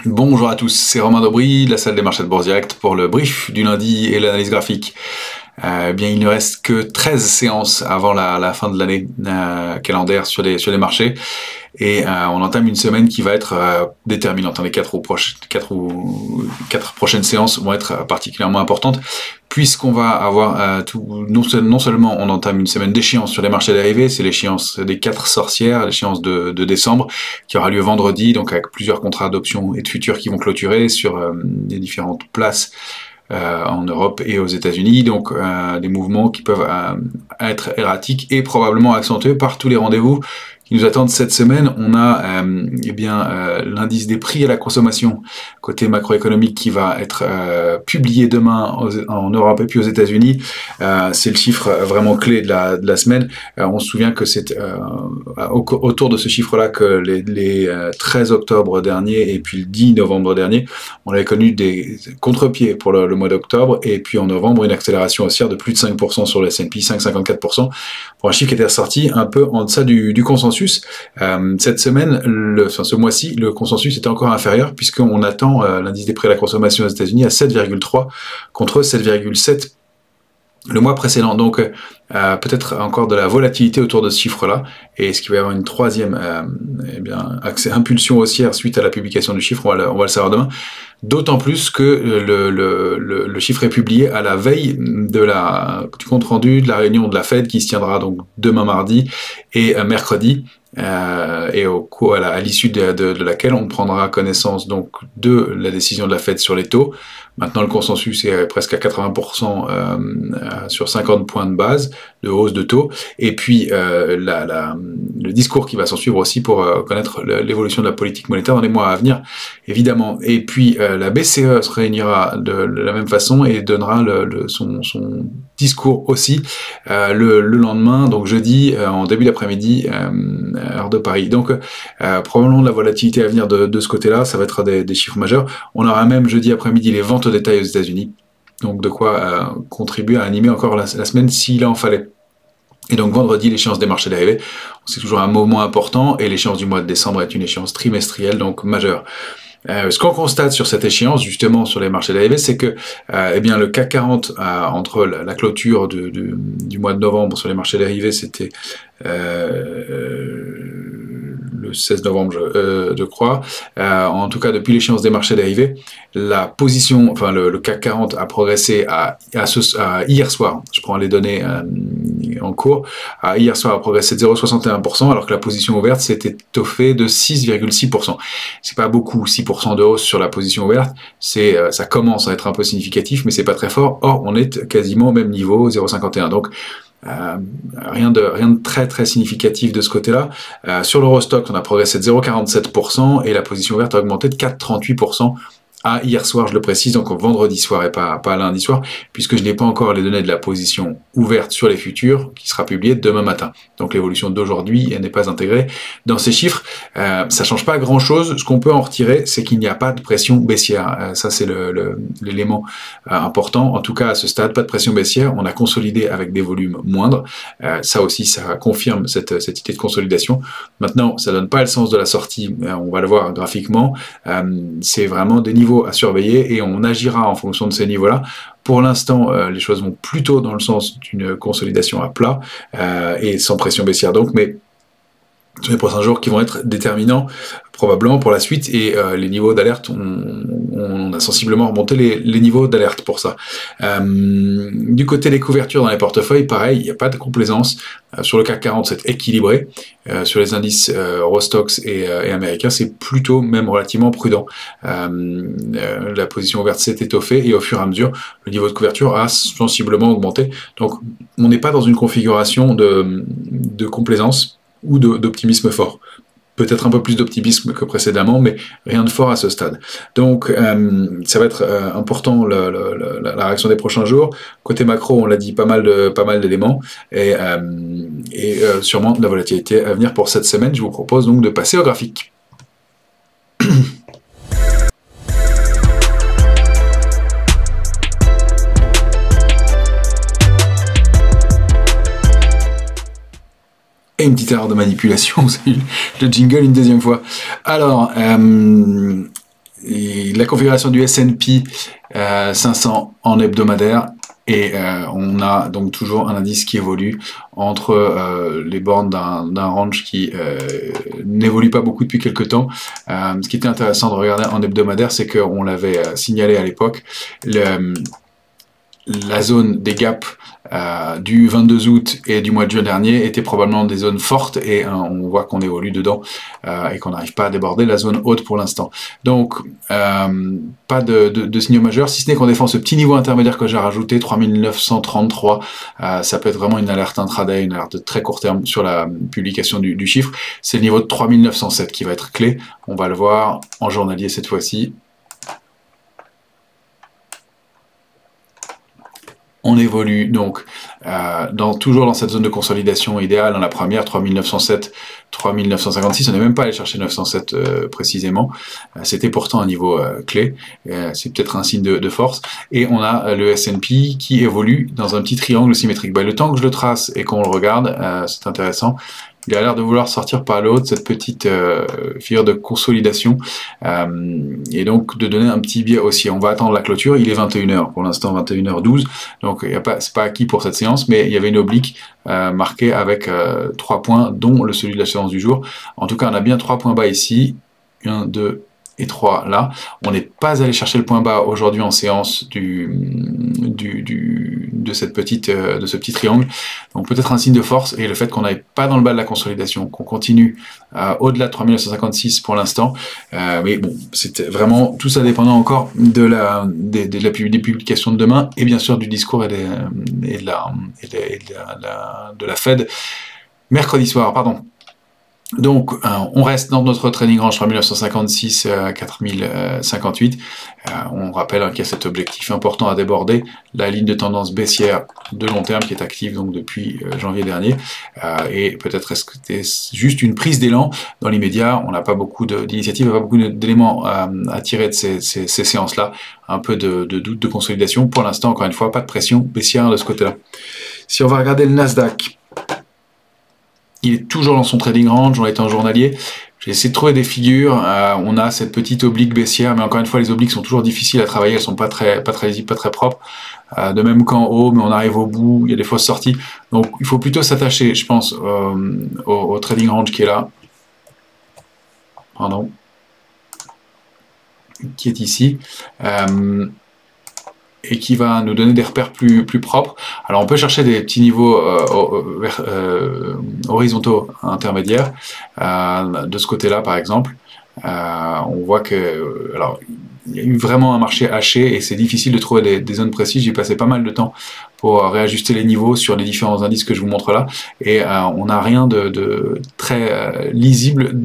Bonjour à tous, c'est Romain Daubry de la salle des marchés de Bourse Direct pour le brief du lundi et l'analyse graphique. Bien, il ne reste que 13 séances avant la fin de l'année calendaire sur les marchés. Et on entame une semaine qui va être déterminante. Les quatre prochaines séances vont être particulièrement importantes, puisqu'on va avoir non seulement on entame une semaine d'échéance sur les marchés dérivés, c'est l'échéance des 4 sorcières, l'échéance de décembre, qui aura lieu vendredi, donc avec plusieurs contrats d'options et de futurs qui vont clôturer sur les différentes places en Europe et aux États-Unis, donc des mouvements qui peuvent être erratiques et probablement accentués par tous les rendez-vous qui nous attendent cette semaine. On a l'indice des prix à la consommation côté macroéconomique qui va être publié demain en Europe et puis aux États-Unis. C'est le chiffre vraiment clé de la semaine. On se souvient que c'est autour de ce chiffre-là que les 13 octobre dernier et puis le 10 novembre dernier, on avait connu des contre-pieds pour le mois d'octobre, et puis en novembre une accélération haussière de plus de 5% sur le S&P, 5,54%, pour un chiffre qui était ressorti un peu en deçà du consensus. Cette semaine, ce mois-ci, le consensus était encore inférieur, puisqu'on attend l'indice des prix à la consommation aux États-Unis à 7,3 contre 7,7 le mois précédent. Donc peut-être encore de la volatilité autour de ce chiffre-là, et ce qui va y avoir une troisième impulsion haussière suite à la publication du chiffre, on va le savoir demain. D'autant plus que le chiffre est publié à la veille du compte rendu de la réunion de la Fed qui se tiendra donc demain mardi et mercredi, et à l'issue de laquelle on prendra connaissance donc de la décision de la Fed sur les taux. Maintenant, le consensus est presque à 80% sur 50 points de base de hausse de taux, et puis le discours qui va s'en suivre aussi pour connaître l'évolution de la politique monétaire dans les mois à venir, évidemment. Et puis la BCE se réunira de la même façon et donnera son discours aussi le lendemain, donc jeudi, en début d'après-midi, heure de Paris. Donc probablement de la volatilité à venir de ce côté-là, ça va être des chiffres majeurs. On aura même jeudi après-midi les ventes au détail aux États-Unis, donc de quoi contribuer à animer encore la semaine s'il en fallait. Et donc vendredi, l'échéance des marchés dérivés, c'est toujours un moment important, et l'échéance du mois de décembre est une échéance trimestrielle, donc majeure. Ce qu'on constate sur cette échéance, justement sur les marchés dérivés, c'est que le CAC 40, entre la clôture du mois de novembre sur les marchés dérivés, c'était le 16 novembre, je crois. En tout cas, depuis l'échéance des marchés dérivés, la position, le CAC 40 a progressé à hier soir. Je prends les données en cours. Hier soir a progressé de 0,61%, alors que la position ouverte s'est étoffée de 6,6%. C'est pas beaucoup, 6% de hausse sur la position ouverte. Ça commence à être un peu significatif, mais c'est pas très fort. Or, on est quasiment au même niveau, 0,51. Donc, rien de très très significatif de ce côté-là. Sur l'Eurostoxx, on a progressé de 0,47% et la position ouverte a augmenté de 4,38% à hier soir, je le précise, donc vendredi soir et pas lundi soir, puisque je n'ai pas encore les données de la position ouverte sur les futurs, qui sera publiée demain matin. Donc l'évolution d'aujourd'hui, elle n'est pas intégrée dans ces chiffres. Ça change pas grand-chose. Ce qu'on peut en retirer, c'est qu'il n'y a pas de pression baissière. Ça, c'est l'élément important. En tout cas, à ce stade, pas de pression baissière. On a consolidé avec des volumes moindres. Ça aussi, ça confirme cette idée de consolidation. Maintenant, ça donne pas le sens de la sortie. On va le voir graphiquement. C'est vraiment des niveaux à surveiller, et on agira en fonction de ces niveaux-là. Pour l'instant, les choses vont plutôt dans le sens d'une consolidation à plat et sans pression baissière donc, mais sur les prochains jours qui vont être déterminants probablement pour la suite, et les niveaux d'alerte, on a sensiblement remonté les niveaux d'alerte pour ça. Du côté des couvertures dans les portefeuilles, pareil, il n'y a pas de complaisance. Sur le CAC 40, c'est équilibré. Sur les indices Eurostoxx et américains, c'est plutôt même relativement prudent. La position ouverte s'est étoffée, et au fur et à mesure, le niveau de couverture a sensiblement augmenté. Donc, on n'est pas dans une configuration de complaisance ou d'optimisme fort. Peut-être un peu plus d'optimisme que précédemment, mais rien de fort à ce stade. Donc, ça va être important la réaction des prochains jours. Côté macro, on l'a dit, pas mal d'éléments, et sûrement de la volatilité à venir pour cette semaine. Je vous propose donc de passer au graphique. Et une petite erreur de manipulation, vous avez eu le jingle une deuxième fois. Alors, la configuration du S&P 500 en hebdomadaire. Et on a donc toujours un indice qui évolue entre les bornes d'un range qui n'évolue pas beaucoup depuis quelques temps. Ce qui était intéressant de regarder en hebdomadaire, c'est qu'on l'avait signalé à l'époque, la zone des gaps du 22 août et du mois de juin dernier étaient probablement des zones fortes et on voit qu'on évolue dedans et qu'on n'arrive pas à déborder la zone haute pour l'instant. Donc pas de signaux majeurs, si ce n'est qu'on défend ce petit niveau intermédiaire que j'ai rajouté, 3933. Ça peut être vraiment une alerte intraday, une alerte de très court terme sur la publication du chiffre. C'est le niveau de 3907 qui va être clé. On va le voir en journalier cette fois-ci. On évolue donc toujours dans cette zone de consolidation idéale, dans la première, 3907, 3956, on n'est même pas allé chercher 907 précisément, c'était pourtant un niveau clé, c'est peut-être un signe de force, et on a le S&P qui évolue dans un petit triangle symétrique. Ben, le temps que je le trace et qu'on le regarde, c'est intéressant. Il a l'air de vouloir sortir par le haut de cette petite figure de consolidation et donc de donner un petit biais aussi. On va attendre la clôture, il est 21h pour l'instant, 21h12, donc c'est pas acquis pour cette séance, mais il y avait une oblique marquée avec 3 points, dont celui de la séance du jour. En tout cas, on a bien 3 points bas ici, 1, 2 et 3 là. On n'est pas allé chercher le point bas aujourd'hui en séance de ce petit triangle. Donc peut-être un signe de force et le fait qu'on n'aille pas dans le bas de la consolidation, qu'on continue au-delà de 3956 pour l'instant. Mais bon, c'était vraiment tout ça dépendant encore des publications de demain et bien sûr du discours et de la Fed mercredi soir, pardon. Donc, on reste dans notre trading range 3956 à 4058. On rappelle qu'il y a cet objectif important à déborder, la ligne de tendance baissière de long terme qui est active donc depuis janvier dernier. Et peut-être est-ce que c'est juste une prise d'élan dans l'immédiat. On n'a pas beaucoup d'initiatives, pas beaucoup d'éléments à tirer de ces séances-là. Un peu de doute de consolidation. Pour l'instant, encore une fois, pas de pression baissière de ce côté-là. Si on va regarder le Nasdaq, il est toujours dans son trading range, on est en journalier. J'ai essayé de trouver des figures. On a cette petite oblique baissière, mais encore une fois, les obliques sont toujours difficiles à travailler. Elles sont pas très lisibles, pas très propres. De même qu'en haut, mais on arrive au bout. Il y a des fausses sorties. Donc, il faut plutôt s'attacher, je pense, au trading range qui est là. Pardon. Qui est ici. Et qui va nous donner des repères plus propres. Alors on peut chercher des petits niveaux horizontaux intermédiaires de ce côté-là par exemple. On voit que alors il y a eu vraiment un marché haché et c'est difficile de trouver des zones précises. J'ai passé pas mal de temps pour réajuster les niveaux sur les différents indices que je vous montre là et on n'a rien de très lisible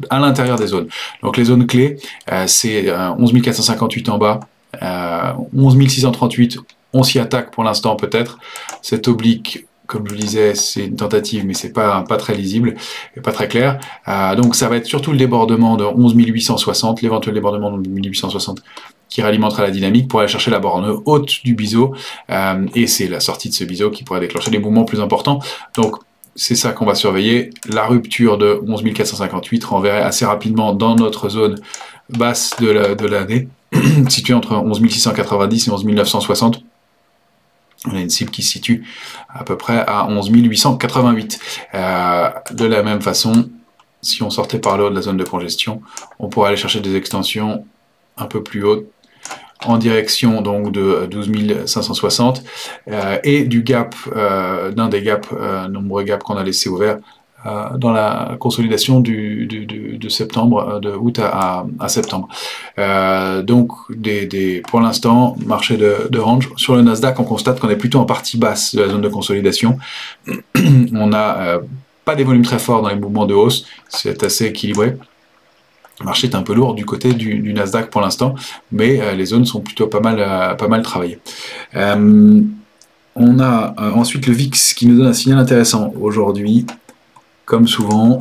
à l'intérieur des zones. Donc les zones clés, c'est 11 458 en bas, 11 638, on s'y attaque pour l'instant peut-être. Cette oblique, comme je le disais, c'est une tentative, mais c'est pas très lisible et pas très clair. Donc ça va être surtout le débordement de 11 860, l'éventuel débordement de 11 860 qui réalimentera la dynamique pour aller chercher la borne haute du biseau. Et c'est la sortie de ce biseau qui pourrait déclencher des mouvements plus importants. Donc c'est ça qu'on va surveiller. La rupture de 11 458 renverrait assez rapidement dans notre zone basse de l'année, située entre 11 690 et 11 960. On a une cible qui se situe à peu près à 11 888. De la même façon, si on sortait par le haut de la zone de congestion, on pourrait aller chercher des extensions un peu plus hautes en direction donc de 12 560 et du gap, d'un des gaps, nombreux gaps qu'on a laissé ouverts dans la consolidation de septembre, de août à septembre. Donc, pour l'instant, marché de range. Sur le Nasdaq, on constate qu'on est plutôt en partie basse de la zone de consolidation. On n'a pas des volumes très forts dans les mouvements de hausse, c'est assez équilibré. Le marché est un peu lourd du côté du Nasdaq pour l'instant, mais les zones sont plutôt pas mal travaillées. On a ensuite le VIX qui nous donne un signal intéressant aujourd'hui. Comme souvent,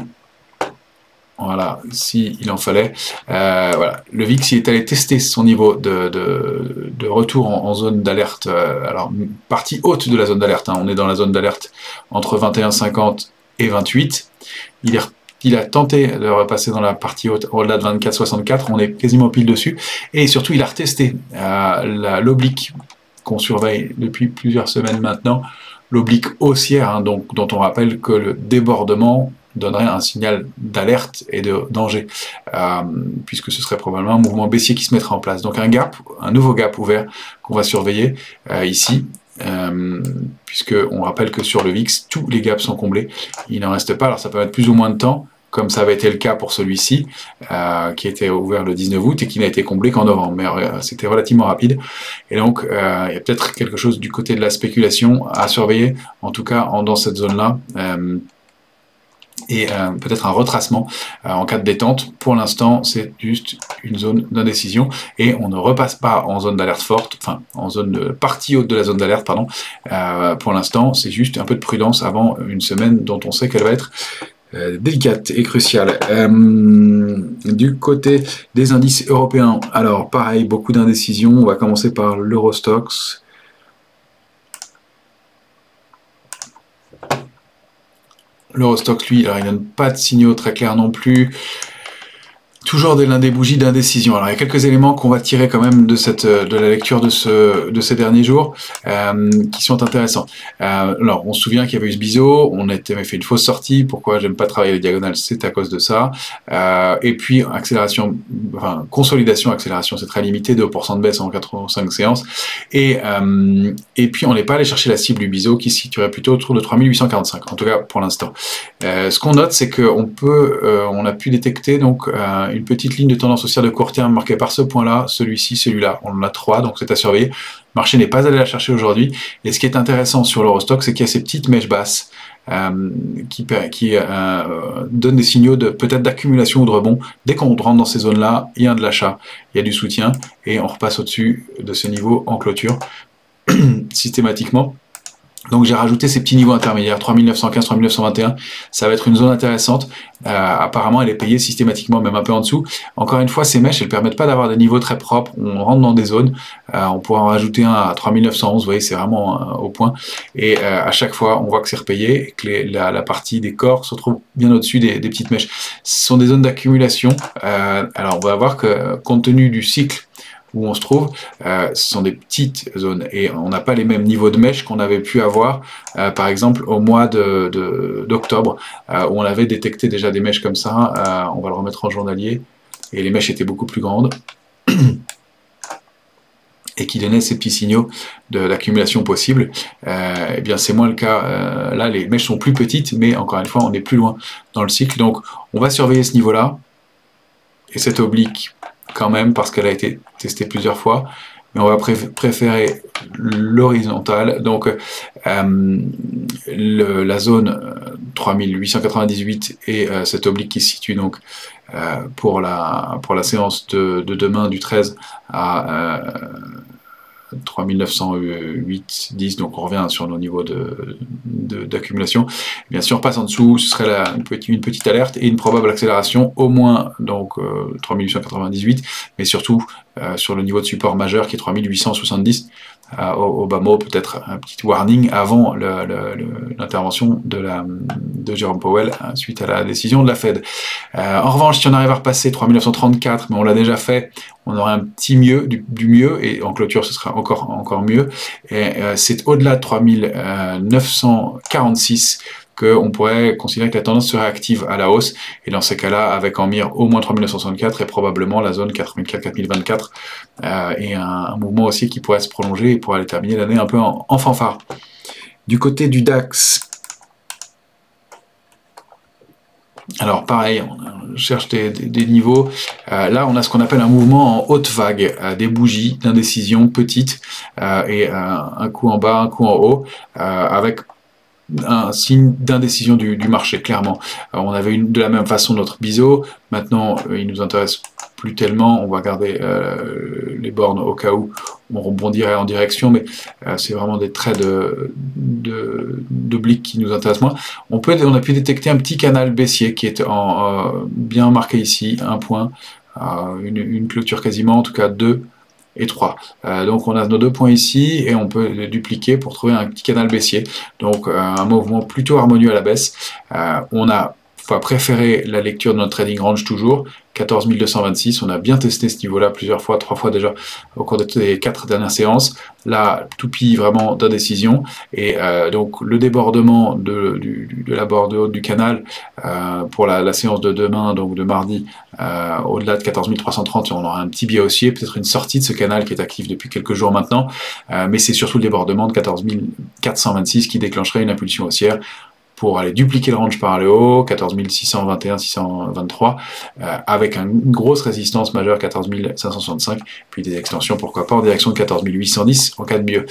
voilà, s'il en fallait, voilà, le VIX il est allé tester son niveau de retour en zone d'alerte, alors partie haute de la zone d'alerte, hein, on est dans la zone d'alerte entre 21,50 et 28, il est il a tenté de repasser dans la partie haute au-delà de 24,64, on est quasiment pile dessus. Et surtout, il a retesté l'oblique qu'on surveille depuis plusieurs semaines maintenant, l'oblique haussière, hein, donc, dont on rappelle que le débordement donnerait un signal d'alerte et de danger, puisque ce serait probablement un mouvement baissier qui se mettrait en place. Donc un nouveau gap ouvert qu'on va surveiller ici, puisque on rappelle que sur le VIX, tous les gaps sont comblés. Il n'en reste pas, alors ça peut mettre plus ou moins de temps, comme ça avait été le cas pour celui-ci, qui était ouvert le 19 août et qui n'a été comblé qu'en novembre. Mais c'était relativement rapide. Et donc, il y a peut-être quelque chose du côté de la spéculation à surveiller, en tout cas dans cette zone-là. Et peut-être un retracement en cas de détente. Pour l'instant, c'est juste une zone d'indécision et on ne repasse pas en zone d'alerte forte, enfin en zone de partie haute de la zone d'alerte, pardon. Pour l'instant, c'est juste un peu de prudence avant une semaine dont on sait qu'elle va être délicate et cruciale. Du côté des indices européens, alors pareil, beaucoup d'indécisions. On va commencer par l'Eurostoxx. L'Eurostoxx, lui, alors il donne pas de signaux très clairs non plus. Toujours l'un des bougies d'indécision. Alors il y a quelques éléments qu'on va tirer quand même de la lecture de ces derniers jours qui sont intéressants. Alors on se souvient qu'il y avait eu ce biseau, on avait fait une fausse sortie. Pourquoi j'aime pas travailler les diagonales, c'est à cause de ça. Et puis accélération, enfin consolidation, accélération, c'est très limité, 2% de baisse en 85 séances. Et puis on n'est pas allé chercher la cible du biseau qui se situerait plutôt autour de 3845. En tout cas pour l'instant. Ce qu'on note, c'est qu'on on a pu détecter donc une petite ligne de tendance haussière de court terme marquée par ce point-là, celui-ci, celui-là. On en a 3, donc c'est à surveiller. Le marché n'est pas allé la chercher aujourd'hui. Et ce qui est intéressant sur l'Eurostoxx, c'est qu'il y a ces petites mèches basses qui donnent des signaux peut-être d'accumulation ou de rebond. Dès qu'on rentre dans ces zones-là, il y a de l'achat, il y a du soutien, et on repasse au-dessus de ce niveau en clôture, systématiquement. Donc j'ai rajouté ces petits niveaux intermédiaires, 3915, 3921, ça va être une zone intéressante. Apparemment elle est payée systématiquement, même un peu en dessous. Encore une fois, ces mèches, elles permettent pas d'avoir des niveaux très propres, on rentre dans des zones, on pourra en rajouter un à 3911, vous voyez, c'est vraiment au point. Et à chaque fois, on voit que c'est repayé, et que la partie des corps se trouve bien au-dessus des petites mèches. Ce sont des zones d'accumulation, alors on va voir que compte tenu du cycle où on se trouve, ce sont des petites zones et on n'a pas les mêmes niveaux de mèches qu'on avait pu avoir par exemple au mois d'octobre où on avait détecté déjà des mèches comme ça, on va le remettre en journalier et les mèches étaient beaucoup plus grandes et qui donnaient ces petits signaux d'accumulation possible. Eh bien c'est moins le cas, là les mèches sont plus petites mais encore une fois on est plus loin dans le cycle, donc on va surveiller ce niveau là et cette oblique quand même parce qu'elle a été testée plusieurs fois, mais on va préférer l'horizontale, donc la zone 3898 et cette oblique qui se situe donc pour la séance de demain du 13 à 3908, 10, donc on revient sur nos niveaux d'accumulation. Bien sûr, on passe en dessous, ce serait une petite alerte et une probable accélération, au moins donc 3898, mais surtout sur le niveau de support majeur qui est 3870. Au bas mot, peut-être un petit warning avant l'intervention de Jérôme Powell suite à la décision de la Fed. En revanche, si on arrive à repasser 3934, mais on l'a déjà fait, on aura un petit mieux, du mieux, et en clôture ce sera encore mieux. Et c'est au-delà de 3946 qu'on pourrait considérer que la tendance serait active à la hausse, et dans ces cas-là, avec en mire au moins 3964 et probablement la zone 4004-4024, et un mouvement aussi qui pourrait se prolonger et pourrait aller terminer l'année un peu en fanfare. Du côté du DAX, alors pareil, on cherche des niveaux. Là, on a ce qu'on appelle un mouvement en haute vague, des bougies d'indécision petites, et un coup en bas, un coup en haut, avec un signe d'indécision du marché, clairement. Alors, on avait de la même façon notre biseau, maintenant il nous intéresse plus tellement, on va garder les bornes au cas où on rebondirait en direction, mais c'est vraiment des traits d'oblique qui nous intéressent moins. On a pu détecter un petit canal baissier qui est bien marqué ici, un point, une clôture quasiment, en tout cas 2 et 3. Donc on a nos 2 points ici et on peut les dupliquer pour trouver un petit canal baissier. Donc un mouvement plutôt harmonieux à la baisse. On a faut préférer la lecture de notre trading range toujours. 14 226, on a bien testé ce niveau-là plusieurs fois, 3 fois déjà au cours des 4 dernières séances. Là, toupie vraiment d'indécision. Et donc le débordement de la borde haute du canal pour la séance de demain, donc de mardi, au-delà de 14 330, on aura un petit biais haussier, peut-être une sortie de ce canal qui est actif depuis quelques jours maintenant. Mais c'est surtout le débordement de 14 426 qui déclencherait une impulsion haussière pour aller dupliquer le range par le haut, 14 621, 623, avec une grosse résistance majeure, 14 565, puis des extensions, pourquoi pas, en direction de 14 810 en cas de mieux.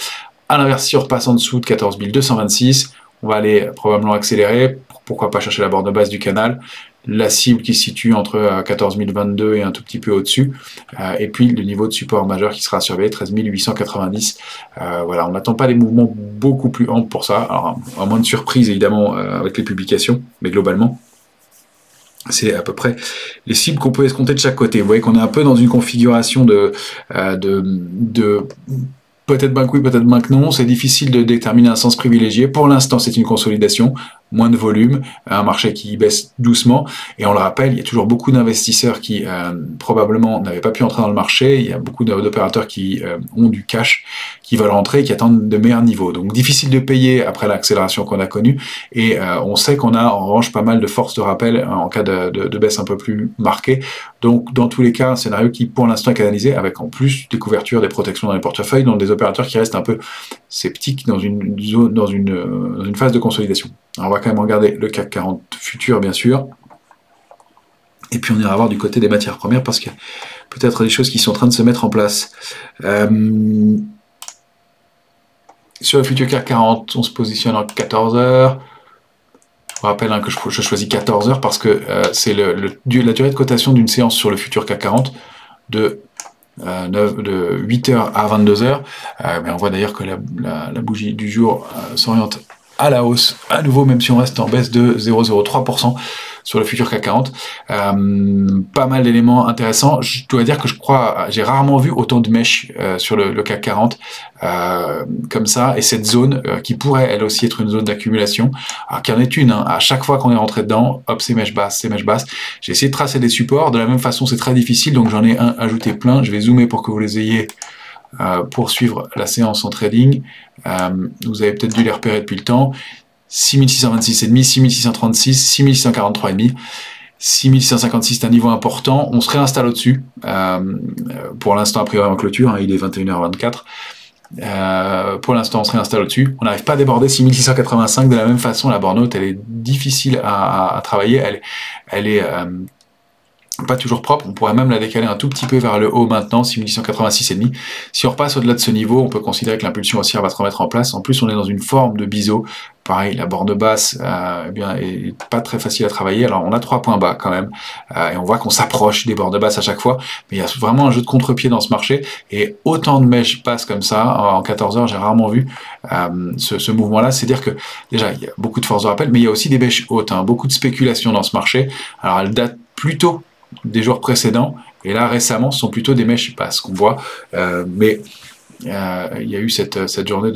À l'inverse, si on repasse en dessous de 14 226, on va aller probablement accélérer, pourquoi pas chercher la borne basse du canal, la cible qui se situe entre 14 022 et un tout petit peu au-dessus, et puis le niveau de support majeur qui sera surveillé, 13 890. Voilà, on n'attend pas des mouvements beaucoup plus amples pour ça, alors à moins de surprise évidemment avec les publications, mais globalement, c'est à peu près les cibles qu'on peut escompter de chaque côté. Vous voyez qu'on est un peu dans une configuration de peut-être bien que oui, peut-être bien que non. C'est difficile de déterminer un sens privilégié. Pour l'instant, c'est une consolidation, moins de volume, un marché qui baisse doucement. Et on le rappelle, il y a toujours beaucoup d'investisseurs qui probablement n'avaient pas pu entrer dans le marché. Il y a beaucoup d'opérateurs qui ont du cash, qui veulent rentrer et qui attendent de meilleurs niveaux. Donc difficile de payer après l'accélération qu'on a connue. Et on sait qu'on a en revanche pas mal de forces de rappel en cas de baisse un peu plus marquée. Donc dans tous les cas, un scénario qui pour l'instant est canalisé avec en plus des couvertures, des protections dans les portefeuilles, donc des opérateurs qui restent un peu sceptiques dans une zone, dans une phase de consolidation. Alors on va quand même regarder le CAC 40 futur bien sûr. Et puis on ira voir du côté des matières premières parce qu'il y a peut-être des choses qui sont en train de se mettre en place. Sur le futur CAC 40, on se positionne en 14 heures. Je vous rappelle que je choisis 14 heures parce que c'est la durée de cotation d'une séance sur le futur CAC 40 de 8h à 22h. Mais on voit d'ailleurs que la bougie du jour s'oriente à la hausse à nouveau, même si on reste en baisse de 0,03% sur le futur CAC 40. Pas mal d'éléments intéressants. Je dois dire que j'ai rarement vu autant de mèches sur le CAC 40 comme ça, et cette zone qui pourrait elle aussi être une zone d'accumulation, alors qu'il y en est une, hein. À chaque fois qu'on est rentré dedans, hop, ces mèches basses, j'ai essayé de tracer des supports, de la même façon c'est très difficile, donc j'en ai ajouté plein, je vais zoomer pour que vous les ayez pour suivre la séance en trading. Vous avez peut-être dû les repérer depuis le temps. 6626,5, 6636, 6643,5, 6656, c'est un niveau important. On se réinstalle au-dessus. Pour l'instant, a priori en clôture, hein, il est 21h24. Pour l'instant, on se réinstalle au-dessus. On n'arrive pas à déborder 6685 de la même façon. La borne haute, elle est difficile à travailler. Elle est pas toujours propre, on pourrait même la décaler un tout petit peu vers le haut maintenant, 6886,5. Si on repasse au-delà de ce niveau, on peut considérer que l'impulsion haussière va se remettre en place. En plus, on est dans une forme de biseau. Pareil, la borne basse est pas très facile à travailler. Alors, on a 3 points bas quand même. Et on voit qu'on s'approche des bornes basses à chaque fois. Mais il y a vraiment un jeu de contre-pied dans ce marché. Et autant de mèches passent comme ça, en 14 heures, j'ai rarement vu ce mouvement-là. C'est-à-dire que, déjà, il y a beaucoup de force de rappel, mais il y a aussi des mèches hautes, hein, beaucoup de spéculation dans ce marché. Alors, elles datent plutôt des jours précédents, et là récemment ce sont plutôt des mèches basses qu'on voit, mais il y a eu cette journée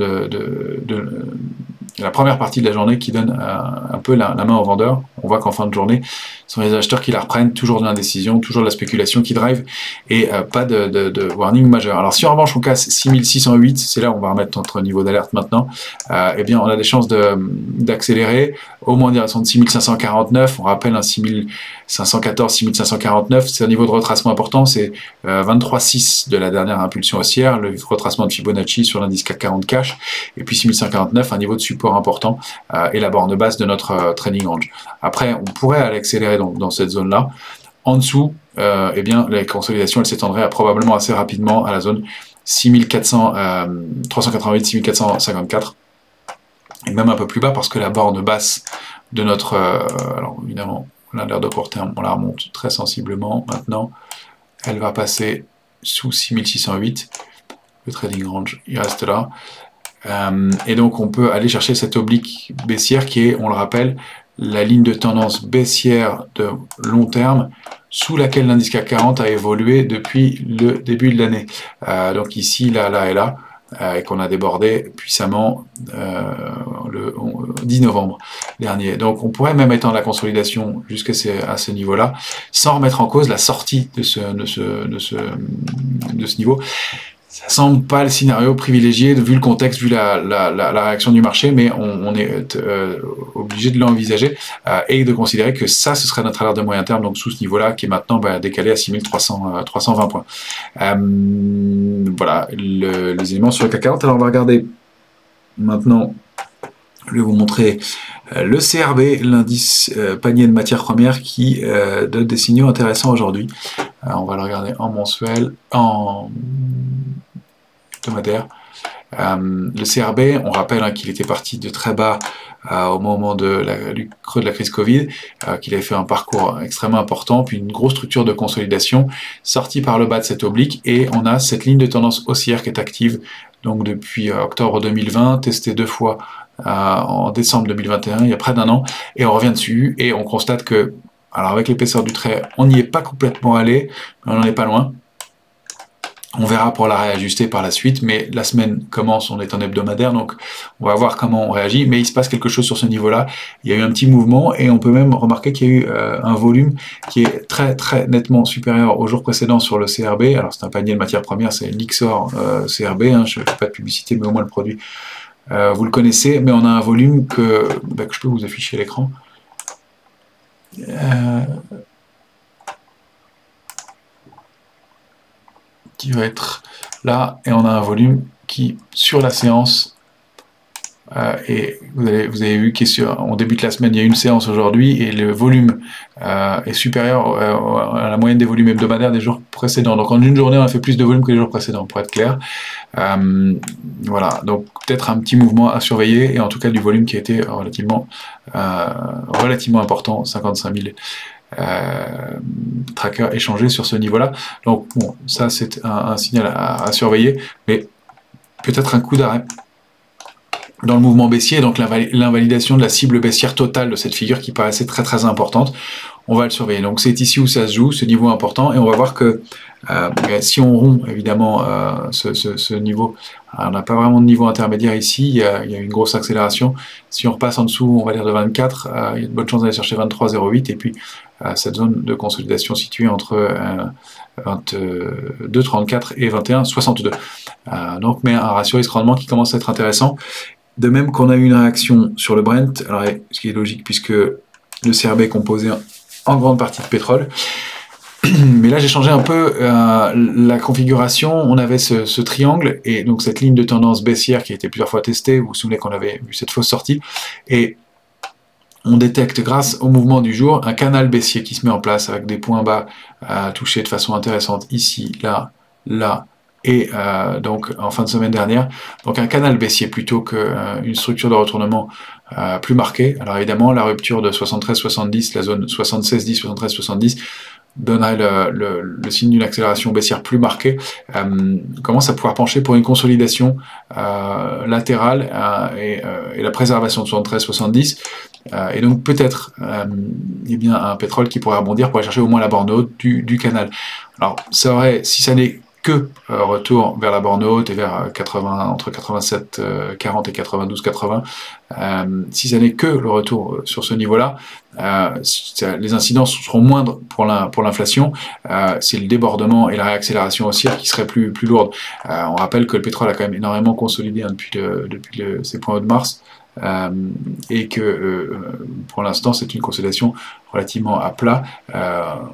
la première partie de la journée qui donne un peu la main aux vendeurs. On voit qu'en fin de journée, ce sont les acheteurs qui la reprennent, toujours de l'indécision, toujours de la spéculation qui drive, et pas de warning majeur. Alors si en revanche on casse 6608, c'est là où on va remettre notre niveau d'alerte maintenant, eh bien on a des chances d'accélérer, au moins en direction de 6549, on rappelle un 6514, 6549, c'est un niveau de retracement important, c'est 23,6 de la dernière impulsion haussière, le retracement de Fibonacci sur l'indice CAC 40 cash, et puis 6549, un niveau de support important, et la borne basse de notre trading range. Après, on pourrait aller accélérer dans cette zone-là. En dessous, eh bien, la consolidation, elle s'étendrait probablement assez rapidement à la zone 388, 6454, et même un peu plus bas, parce que la borne basse de notre... alors, évidemment, on a l'air de court terme, on la remonte très sensiblement maintenant. Elle va passer sous 6608. Le trading range, il reste là. Et donc, on peut aller chercher cette oblique baissière qui est, on le rappelle, la ligne de tendance baissière de long terme sous laquelle l'indice CAC 40 a évolué depuis le début de l'année. Donc ici, là et là. et qu'on a débordé puissamment le 10 novembre dernier. Donc on pourrait même étendre la consolidation jusqu'à ce niveau-là, sans remettre en cause la sortie de ce niveau. Ça semble pas le scénario privilégié vu le contexte, vu la réaction du marché, mais on est obligé de l'envisager et de considérer que ça, ce serait notre alerte de moyen terme, donc sous ce niveau-là, qui est maintenant décalé à 6320 points. Voilà les éléments sur le CAC 40. Alors on va regarder maintenant, je vais vous montrer le CRB, l'indice panier de matières premières qui donne des signaux intéressants aujourd'hui. On va le regarder en mensuel, en hebdomadaire. Le CRB, on rappelle qu'il était parti de très bas au moment du creux de la crise Covid, qu'il avait fait un parcours extrêmement important, puis une grosse structure de consolidation, sorti par le bas de cette oblique, et on a cette ligne de tendance haussière qui est active, donc depuis octobre 2020, testée 2 fois en décembre 2021, il y a près d'un an, et on revient dessus, et on constate que, alors avec l'épaisseur du trait, on n'y est pas complètement allé, mais on n'en est pas loin. On verra pour la réajuster par la suite, mais la semaine commence, on est en hebdomadaire, donc on va voir comment on réagit, mais il se passe quelque chose sur ce niveau-là. Il y a eu un petit mouvement, et on peut même remarquer qu'il y a eu un volume qui est très très nettement supérieur au jour précédent sur le CRB. Alors c'est un panier de matières premières, c'est l'Ixor CRB, je ne fais pas de publicité, mais au moins le produit, vous le connaissez, mais on a un volume que je peux vous afficher à l'écran. Qui va être là, et on a un volume qui, sur la séance, et vous avez vu on débute la semaine, il y a une séance aujourd'hui, et le volume est supérieur à la moyenne des volumes hebdomadaires des jours précédents. Donc en une journée, on a fait plus de volume que les jours précédents, pour être clair. Voilà, donc peut-être un petit mouvement à surveiller, et en tout cas du volume qui a été relativement important, 55 000 trackers échangés sur ce niveau-là. Donc bon, ça c'est un signal à surveiller, mais peut-être un coup d'arrêt dans le mouvement baissier, donc l'invalidation de la cible baissière totale de cette figure qui paraissait très très importante. On va le surveiller. Donc c'est ici où ça se joue, ce niveau important, et on va voir que si on rompt évidemment ce niveau, on n'a pas vraiment de niveau intermédiaire ici, il y a une grosse accélération. Si on repasse en dessous, on va dire de 24, il y a de bonnes chances d'aller chercher 23,08, et puis cette zone de consolidation située entre 22,34 et 21,62. Donc mais un ratio risque-rendement qui commence à être intéressant. De même qu'on a eu une réaction sur le Brent, alors, ce qui est logique puisque le CRB est composé en grande partie de pétrole. Mais là, j'ai changé un peu la configuration. On avait ce triangle et donc cette ligne de tendance baissière qui a été plusieurs fois testée. Vous vous souvenez qu'on avait vu cette fausse sortie. Et on détecte, grâce au mouvement du jour, un canal baissier qui se met en place avec des points bas touchés de façon intéressante ici, là, là, et donc en fin de semaine dernière. Donc un canal baissier plutôt qu'une structure de retournement plus marquée. Alors évidemment, la rupture de 73-70, la zone 76-10, 73-70, donnerait le signe d'une accélération baissière plus marquée, commence à pouvoir pencher pour une consolidation latérale et la préservation de 73-70, et donc peut-être bien un pétrole qui pourrait rebondir pour aller chercher au moins la borne haute du canal. Alors ça aurait, si ça n'est que retour vers la borne haute et vers 80, entre 87,40 et 92,80, si ça n'est que le retour sur ce niveau-là, les incidences seront moindres pour l'inflation, c'est le débordement et la réaccélération haussière qui seraient plus lourdes. On rappelle que le pétrole a quand même énormément consolidé depuis ses points hauts de mars, et que pour l'instant c'est une consolidation relativement à plat.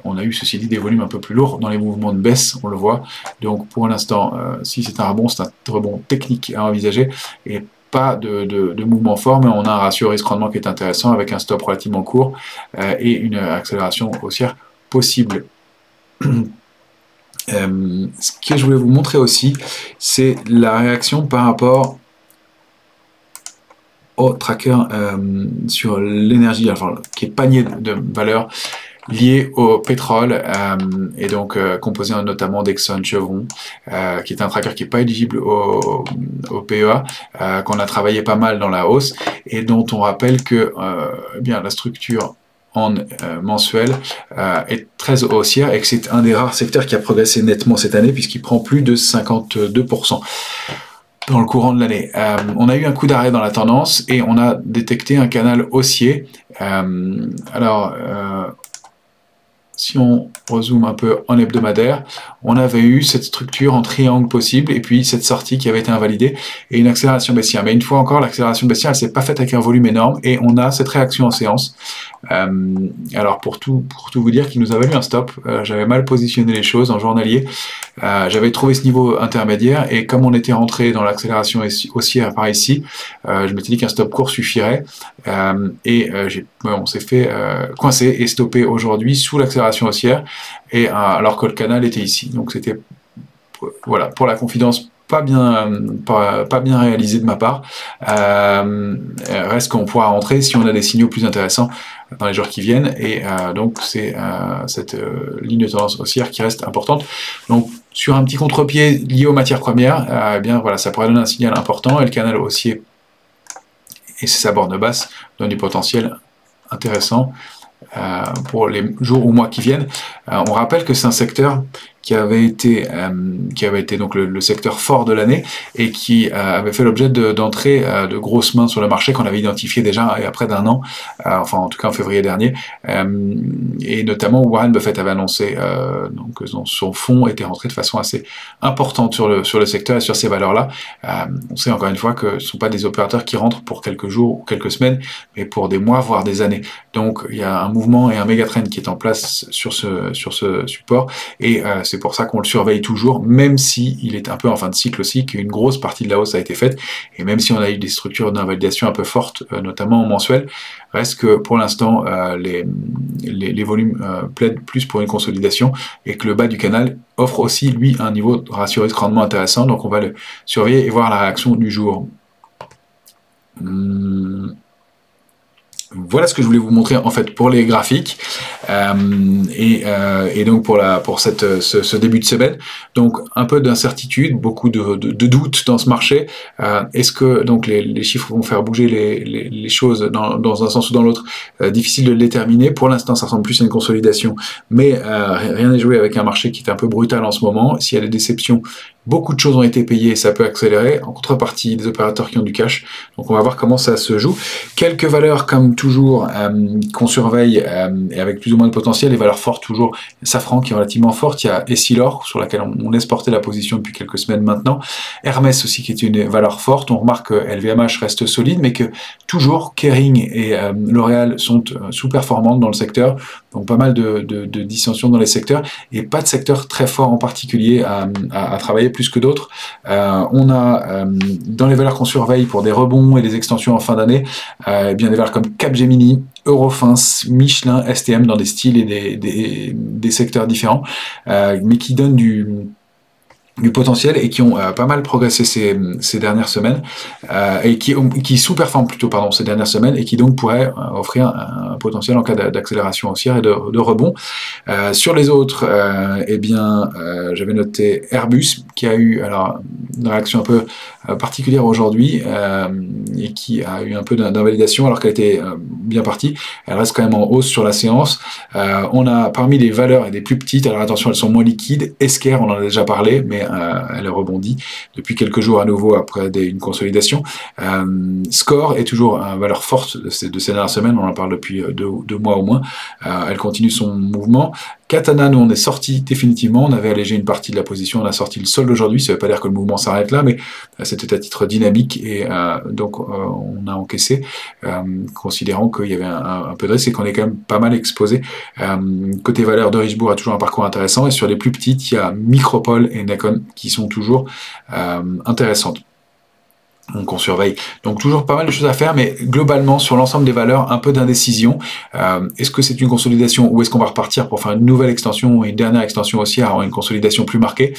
On a eu ceci dit des volumes un peu plus lourds dans les mouvements de baisse, on le voit. Donc pour l'instant, si c'est un rebond technique à envisager et pas de mouvement fort, mais on a un ratio risque-rendement qui est intéressant avec un stop relativement court et une accélération haussière possible. Ce que je voulais vous montrer aussi, c'est la réaction par rapport au tracker sur l'énergie, enfin, qui est panier de valeurs liées au pétrole, et donc composé notamment d'Exxon, Chevron, qui est un tracker qui n'est pas éligible au PEA, qu'on a travaillé pas mal dans la hausse, et dont on rappelle que la structure en mensuel est très haussière, et que c'est un des rares secteurs qui a progressé nettement cette année, puisqu'il prend plus de 52%. dans le courant de l'année. On a eu un coup d'arrêt dans la tendance et on a détecté un canal haussier. Si on rezoome un peu en hebdomadaire, on avait eu cette structure en triangle possible et puis cette sortie qui avait été invalidée et une accélération baissière. Mais une fois encore, l'accélération baissière, elle s'est pas faite avec un volume énorme et on a cette réaction en séance. Alors pour tout vous dire qu'il nous a valu un stop, j'avais mal positionné les choses en journalier. J'avais trouvé ce niveau intermédiaire et comme on était rentré dans l'accélération haussière par ici, je m'étais dit qu'un stop court suffirait on s'est fait coincer et stopper aujourd'hui sous l'accélération haussière et alors que le canal était ici. Donc c'était voilà pour la confidence pas bien réalisé de ma part. Reste qu'on pourra rentrer si on a des signaux plus intéressants dans les jours qui viennent et donc c'est cette ligne de tendance haussière qui reste importante. Donc sur un petit contre-pied lié aux matières premières, eh bien voilà, ça pourrait donner un signal important et le canal haussier et sa borne basse donne du potentiel intéressant pour les jours ou mois qui viennent. On rappelle que c'est un secteur qui avait été donc le secteur fort de l'année et qui avait fait l'objet d'entrées de grosses mains sur le marché qu'on avait identifié déjà il y a près d'un an, enfin en tout cas en février dernier, et notamment Warren Buffett avait annoncé donc son fonds était rentré de façon assez importante sur le secteur et sur ces valeurs-là. On sait encore une fois que ce ne sont pas des opérateurs qui rentrent pour quelques jours ou quelques semaines, mais pour des mois voire des années. Donc il y a un mouvement et un méga trend qui est en place sur ce support et c'est pour ça qu'on le surveille toujours, même si il est un peu en fin de cycle aussi, qu'une grosse partie de la hausse a été faite, et même si on a eu des structures d'invalidation un peu fortes, notamment en mensuel, reste que pour l'instant les volumes plaident plus pour une consolidation, et que le bas du canal offre aussi, lui, un niveau de ratio risque rendement intéressant, donc on va le surveiller et voir la réaction du jour. Voilà ce que je voulais vous montrer en fait pour les graphiques et donc pour ce début de semaine. Donc un peu d'incertitude, beaucoup de doutes dans ce marché. Est-ce que donc les chiffres vont faire bouger les choses dans un sens ou dans l'autre? Difficile de le déterminer. Pour l'instant, ça ressemble plus à une consolidation, mais rien n'est joué avec un marché qui est un peu brutal en ce moment. S'il y a des déceptions, beaucoup de choses ont été payées, ça peut accélérer. En contrepartie, des opérateurs qui ont du cash. Donc on va voir comment ça se joue. Quelques valeurs comme toujours qu'on surveille et avec plus ou moins de potentiel, les valeurs fortes toujours, Safran qui est relativement forte, il y a Essilor sur laquelle on laisse porter la position depuis quelques semaines maintenant, Hermès aussi qui est une valeur forte, on remarque que LVMH reste solide mais que toujours Kering et L'Oréal sont sous-performantes dans le secteur, donc pas mal de dissensions dans les secteurs et pas de secteur très fort en particulier à travailler plus que d'autres. On a dans les valeurs qu'on surveille pour des rebonds et des extensions en fin d'année, bien des valeurs comme Capgemini, Eurofins, Michelin, STM dans des styles et des secteurs différents, mais qui donnent du potentiel et qui ont pas mal progressé ces dernières semaines et qui sous-performent plutôt ces dernières semaines et qui donc pourraient offrir un potentiel en cas d'accélération haussière et de rebond. Sur les autres, j'avais noté Airbus qui a eu une réaction un peu particulière aujourd'hui et qui a eu un peu d'invalidation alors qu'elle était bien partie. Elle reste quand même en hausse sur la séance. On a parmi les valeurs et des plus petites, alors attention, elles sont moins liquides, Esker, on en a déjà parlé, mais elle rebondit depuis quelques jours à nouveau après une consolidation. Score est toujours une valeur forte de ces dernières semaines, on en parle depuis deux mois au moins. Elle continue son mouvement. Katana, nous on est sorti définitivement, on avait allégé une partie de la position, on a sorti le solde aujourd'hui, ça ne veut pas dire que le mouvement s'arrête là, mais c'était à titre dynamique et donc on a encaissé, considérant qu'il y avait un peu de risque et qu'on est quand même pas mal exposé. Côté valeur, de Richebourg a toujours un parcours intéressant et sur les plus petites, il y a Micropole et Nakon qui sont toujours intéressantes. Donc on surveille. Donc toujours pas mal de choses à faire, mais globalement sur l'ensemble des valeurs, un peu d'indécision. Est-ce que c'est une consolidation ou est-ce qu'on va repartir pour faire une nouvelle extension et une dernière extension haussière, avoir une consolidation plus marquée?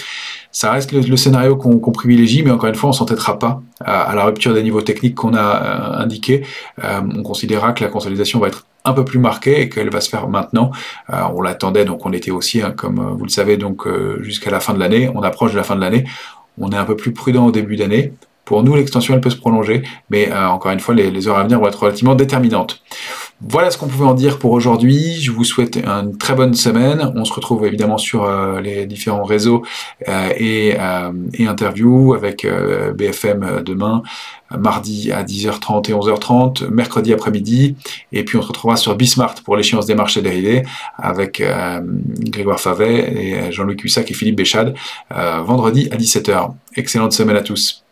Ça reste le scénario qu'on privilégie, mais encore une fois, on s'entêtera pas à la rupture des niveaux techniques qu'on a indiqués. On considérera que la consolidation va être un peu plus marquée et qu'elle va se faire maintenant. On l'attendait, donc on était aussi, comme vous le savez, donc jusqu'à la fin de l'année. On approche de la fin de l'année. On est un peu plus prudent au début d'année. Pour nous, l'extension, elle peut se prolonger, mais encore une fois, les heures à venir vont être relativement déterminantes. Voilà ce qu'on pouvait en dire pour aujourd'hui. Je vous souhaite une très bonne semaine. On se retrouve évidemment sur les différents réseaux et interviews avec BFM demain, mardi à 10h30 et 11h30, mercredi après-midi. Et puis on se retrouvera sur Bismart pour l'échéance des marchés dérivés avec Grégoire Favet et Jean-Louis Cussac et Philippe Béchade vendredi à 17h. Excellente semaine à tous.